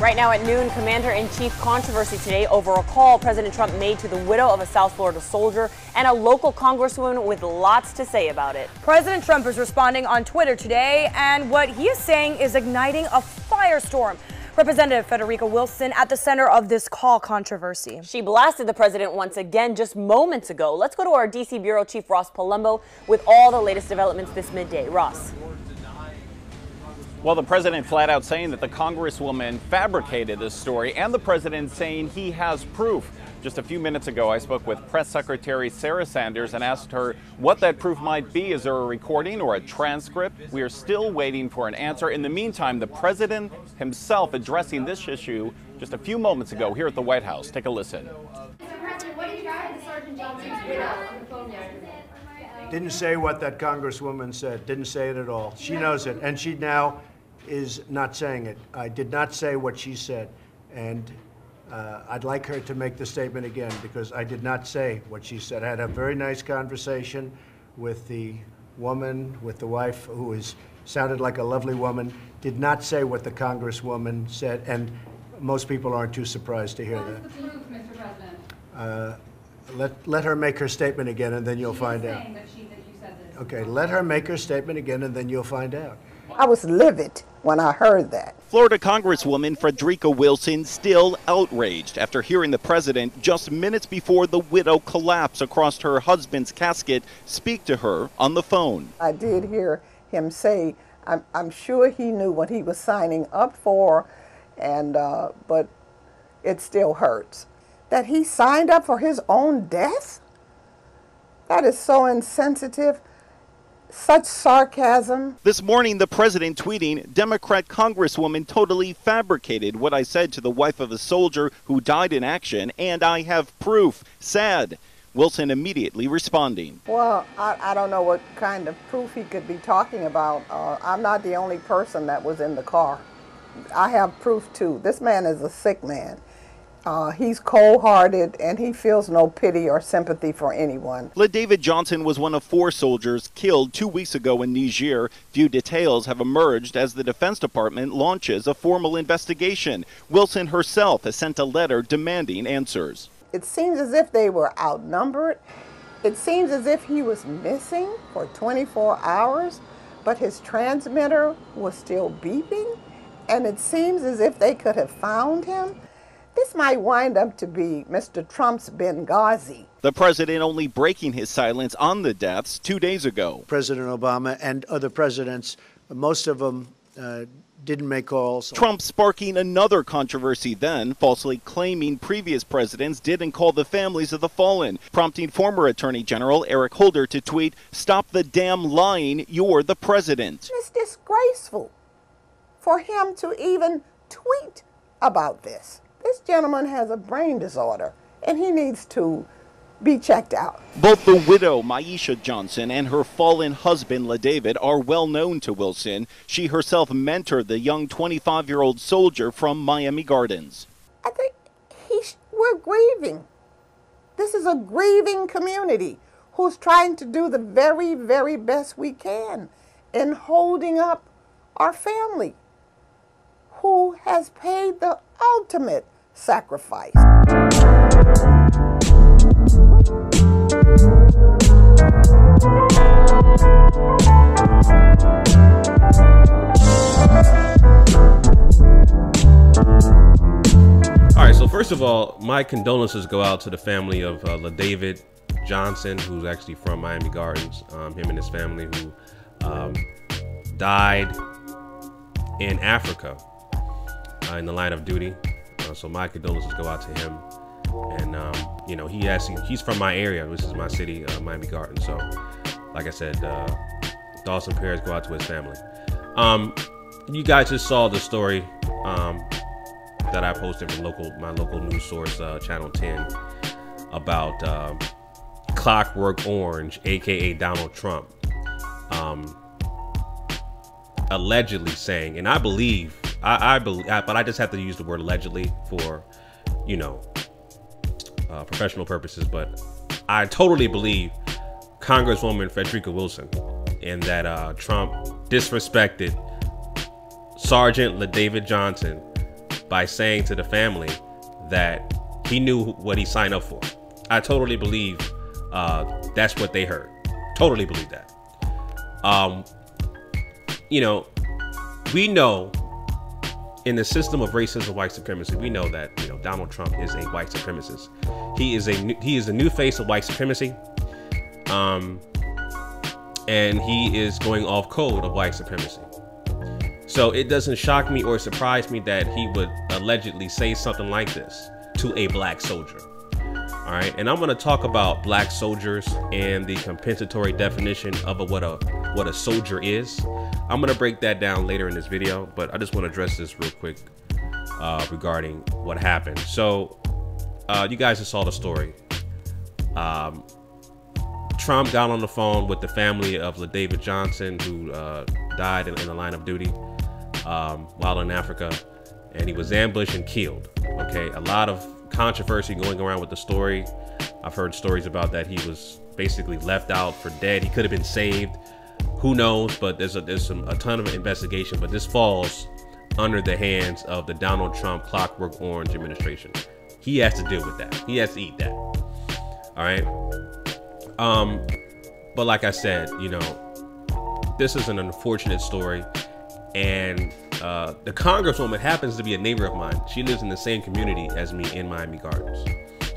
Right now at noon, Commander-in-Chief controversy today over a call President Trump made to the widow of a South Florida soldier and a local congresswoman with lots to say about it. President Trump is responding on Twitter today, and what he is saying is igniting a firestorm. Representative Frederica Wilson at the center of this call controversy. She blasted the president once again just moments ago. Let's go to our D.C. Bureau Chief Ross Palumbo with all the latest developments this midday. Ross. Well, the president flat out saying that the congresswoman fabricated this story, and the president saying he has proof. Just a few minutes ago, I spoke with Press Secretary Sarah Sanders and asked her what that proof might be. Is there a recording or a transcript? We are still waiting for an answer. In the meantime, the president himself addressing this issue just a few moments ago here at the White House. Take a listen. Mr. President, what did you say to Sergeant Johnson's widow on the phone yesterday? Didn't say what that congresswoman said. Didn't say it at all. She knows it, and she now is not saying it. I did not say what she said, and I'd like her to make the statement again, because I did not say what she said. I had a very nice conversation with the woman, with the wife, who sounded like a lovely woman. Did not say what the congresswoman said, and most people aren't too surprised to hear that. What is the proof, Mr. President? Let her make her statement again, and then you'll find out. That you said this. Okay, let her make her statement again, and then you'll find out. I was livid when I heard that. Florida Congresswoman Frederica Wilson still outraged after hearing the president just minutes before the widow collapsed across her husband's casket speak to her on the phone. I did hear him say, I'm sure he knew what he was signing up for, and but it still hurts. That he signed up for his own death? That is so insensitive. Such sarcasm. This morning, the president tweeting, Democrat Congresswoman totally fabricated what I said to the wife of a soldier who died in action, and I have proof. Sad. Wilson immediately responding. Well, I don't know what kind of proof he could be talking about. I'm not the only person that was in the car. I have proof too. This man is a sick man. He's cold-hearted, and he feels no pity or sympathy for anyone. LaDavid Johnson was one of 4 soldiers killed 2 weeks ago in Niger. Few details have emerged as the Defense Department launches a formal investigation. Wilson herself has sent a letter demanding answers. It seems as if they were outnumbered. It seems as if he was missing for 24 hours, but his transmitter was still beeping, and it seems as if they could have found him. This might wind up to be Mr. Trump's Benghazi. The president only breaking his silence on the deaths 2 days ago. President Obama and other presidents, most of them didn't make calls. Trump sparking another controversy then, falsely claiming previous presidents didn't call the families of the fallen, prompting former Attorney General Eric Holder to tweet, "Stop the damn lying, you're the president." It's disgraceful for him to even tweet about this. This gentleman has a brain disorder, and he needs to be checked out. Both the widow, Maisha Johnson, and her fallen husband, LaDavid, are well known to Wilson. She herself mentored the young 25-year-old soldier from Miami Gardens. I think we're grieving. This is a grieving community who's trying to do the very, very best we can in holding up our family, who has paid the ultimate sacrifice. All right, so first of all, my condolences go out to the family of LaDavid Johnson, who's actually from Miami Gardens, him and his family, who died in Africa in the line of duty. So my condolences go out to him. And, you know, he's from my area. This is my city, Miami Gardens. So, like I said, thoughts and prayers go out to his family. You guys just saw the story that I posted from my local news source, Channel 10, about Clockwork Orange, aka Donald Trump, allegedly saying, and I believe, but I just have to use the word allegedly for, you know, professional purposes. But I totally believe Congresswoman Frederica Wilson, and that Trump disrespected Sergeant LaDavid Johnson by saying to the family that he knew what he signed up for. I totally believe that's what they heard. Totally believe that. You know, we know in the system of racism, white supremacy, we know that, you know, Donald Trump is a white supremacist. He is a new face of white supremacy. And he is going off code of white supremacy. So it doesn't shock me or surprise me that he would allegedly say something like this to a black soldier. All right, and I'm going to talk about black soldiers and the compensatory definition of what a soldier is. I'm going to break that down later in this video, but I just want to address this real quick regarding what happened. So you guys just saw the story. Trump got on the phone with the family of LaDavid Johnson, who died in the line of duty while in Africa, and he was ambushed and killed. Okay, a lot of controversy going around with the story. I've heard stories about that he was basically left out for dead. He could have been saved. Who knows? But there's a ton of investigation. But this falls under the hands of the Donald Trump Clockwork Orange administration. He has to deal with that. He has to eat that. All right. But like I said, you know, this is an unfortunate story, and the congresswoman happens to be a neighbor of mine. She lives in the same community as me in Miami Gardens.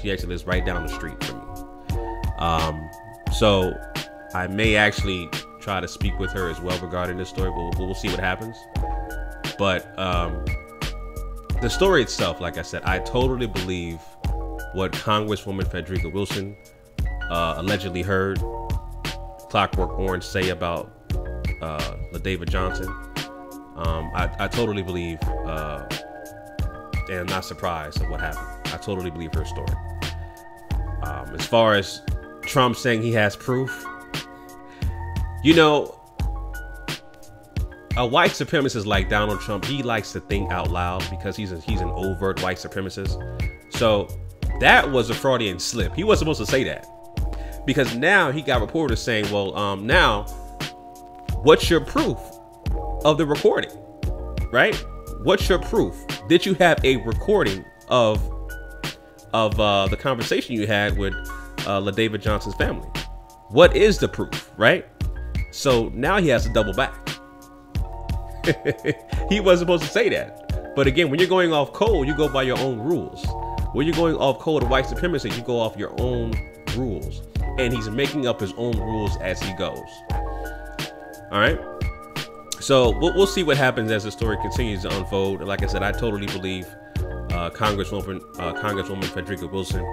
She actually lives right down the street from me. So I may actually try to speak with her as well regarding this story. We'll see what happens. But the story itself, like I said, I totally believe what Congresswoman Frederica Wilson allegedly heard Clockwork Orange say about LaDavid Johnson. I totally believe, and I'm not surprised at what happened. I totally believe her story. As far as Trump saying he has proof, you know, a white supremacist like Donald Trump, he likes to think out loud because he's an overt white supremacist. So that was a Freudian slip. He wasn't supposed to say that, because now he got reporters saying, well, now what's your proof of the recording, right? What's your proof? Did you have a recording of the conversation you had with LaDavid Johnson's family? What is the proof, right? So now he has to double back. He wasn't supposed to say that. But again, when you're going off code, you go by your own rules. When you're going off code of white supremacy, you go off your own rules. And he's making up his own rules as he goes. All right. So we'll see what happens as the story continues to unfold. Like I said, I totally believe Congresswoman Frederica Wilson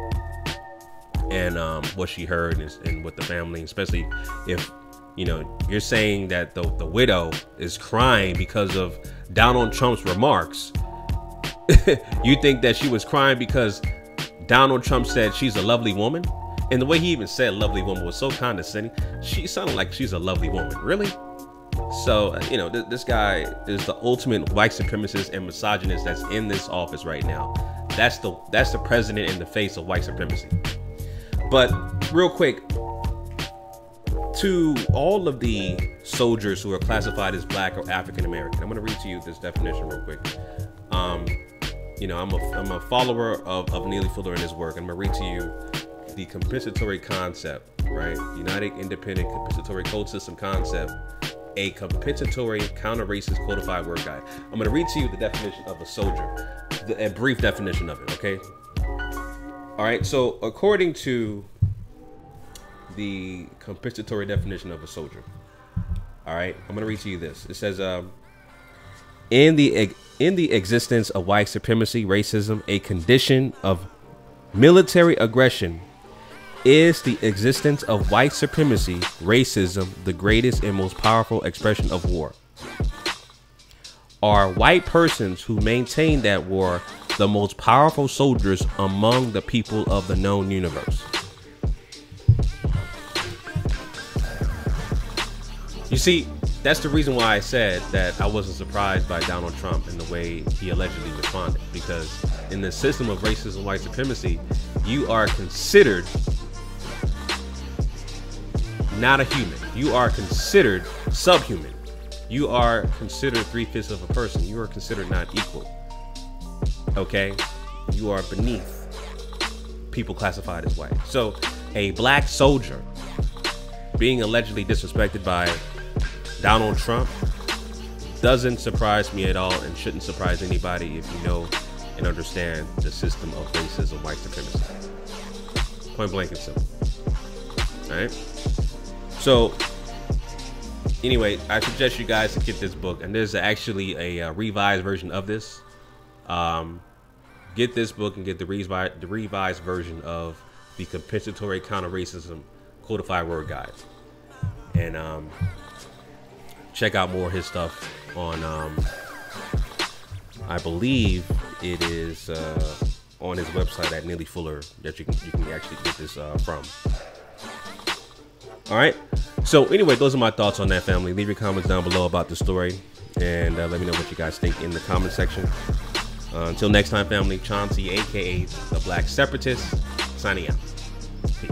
and what she heard and with the family, especially if, you know, you're saying that the widow is crying because of Donald Trump's remarks. You think that she was crying because Donald Trump said she's a lovely woman? And the way he even said lovely woman was so condescending. She sounded like she's a lovely woman. Really? So, you know, this guy is the ultimate white supremacist and misogynist that's in this office right now. That's the president in the face of white supremacy. But real quick, to all of the soldiers who are classified as black or African American, I'm going to read to you this definition real quick. You know, I'm a follower of Neely Fuller and his work. I'm going to read to you the compensatory concept, right? United Independent Compensatory Code System concept, a compensatory counter-racist codified word guide. I'm going to read to you the definition of a soldier, a brief definition of it, okay? All right, so according to the compensatory definition of a soldier, all right, I'm going to read to you this. It says, in the existence of white supremacy, racism, a condition of military aggression, is the existence of white supremacy, racism, the greatest and most powerful expression of war? Are white persons who maintain that war the most powerful soldiers among the people of the known universe? You see, that's the reason why I said that I wasn't surprised by Donald Trump and the way he allegedly responded, because in the system of racism and white supremacy, you are considered not a human. You are considered subhuman. You are considered 3/5 of a person. You are considered not equal. okay, you are beneath people classified as white. So a black soldier being allegedly disrespected by Donald Trump doesn't surprise me at all, and shouldn't surprise anybody if you know and understand the system of racism, white supremacy. Point blank and simple. All right. So anyway, I suggest you guys to get this book, and there's actually a revised version of this. Get this book and get the revised version of the Compensatory Counter-Racism Codified Word Guide, and check out more of his stuff on I believe it is on his website at Neely Fuller that you can actually get this from. All right, so anyway, those are my thoughts on that, family. Leave your comments down below about the story, and let me know what you guys think in the comment section. Until next time, family, Chauncey, aka the Black Separatist, signing out. Peace.